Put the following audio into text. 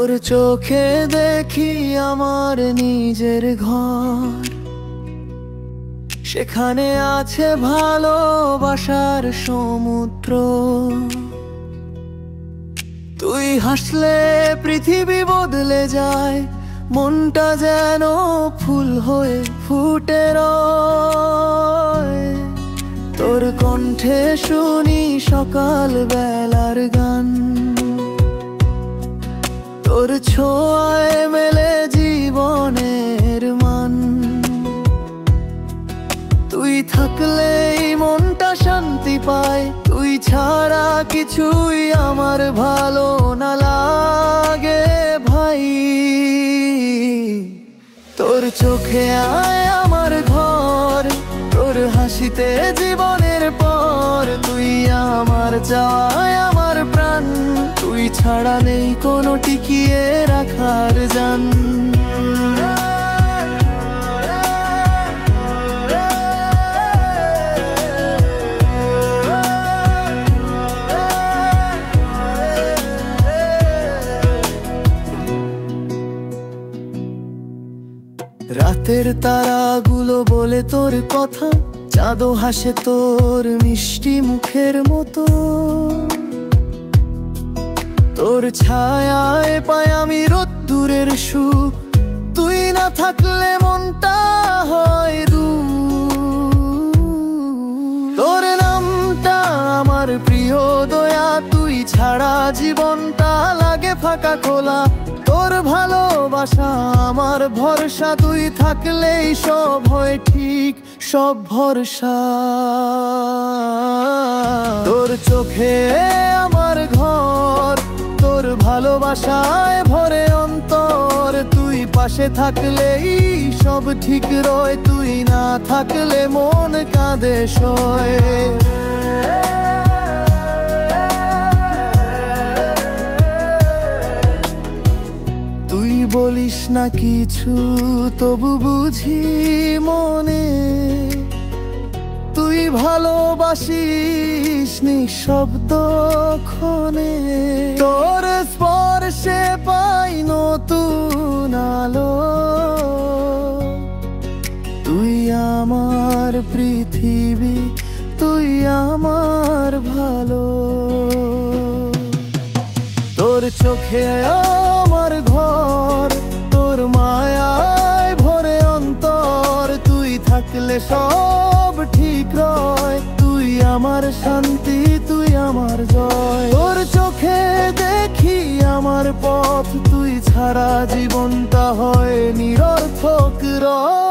তোর চোখে দেখি আমার নিজের ঘর, সেখানে আছে ভালোবাসার সমুদ্র। তুই হাসলে পৃথিবী বদলে যায়, মনটা যেন ফুল হয়ে ফুটে রয়। তোর কণ্ঠে শুনি সকাল বেলার গান, তোর ছোঁয়ায় মেলে জীবনের মান। তুই থাকলেই মনটা শান্তি পায়, তুই ছাড়া কিছুই আমার ভালো না লাগে ভাই। তোর চোখে আয় আমার ঘর, তোর হাসিতে জীবনের পর। তুই আমার চাওয়ায় আমার প্রাণ, তুই ছাড়া নেই কোনো টিকিয়ে রাখার জান। রাতের তারাগুলো বলে তোর কথা, চাঁদও হাসে তোর মিষ্টি মুখের মতো। তোর ছায়ায় পাই আমি রোদ্দুরের সুখ, তুই না থাকলে মনটা হয় দূর। তোর নামটা আমার প্রিয় দয়া, তুই ছাড়া জীবনটা লাগে ফাঁকা খোলা। তোর ভালোবাসা আমার ভরসা, তুই থাকলেই সব হয় ঠিক, সব ভরসা। তোর চোখে আমার ঘর, তোর ভালোবাসায় ভরে অন্তর। তুই পাশে থাকলেই সব ঠিক রয়, তুই না থাকলে মন কাঁদে সয়। তুই বলিস না কিছু তবু বুঝি মনে, তুই ভালোবাসিস নিঃশব্দ ক্ষণে। তোর স্পর্শে পাই নতুন আলো, তুই আমার পৃথিবী, তুই আমার ভালো। তোর চোখে আমার ঘর, তোর মায়ায় ভরে অন্তর। তুই থাকলে সব ঠিক রয়, তুই আমার শান্তি, তুই আমার জয়। তোর চোখে দেখি আমার পথ, তুই ছাড়া জীবনটা হয় নিরর্থক রয়।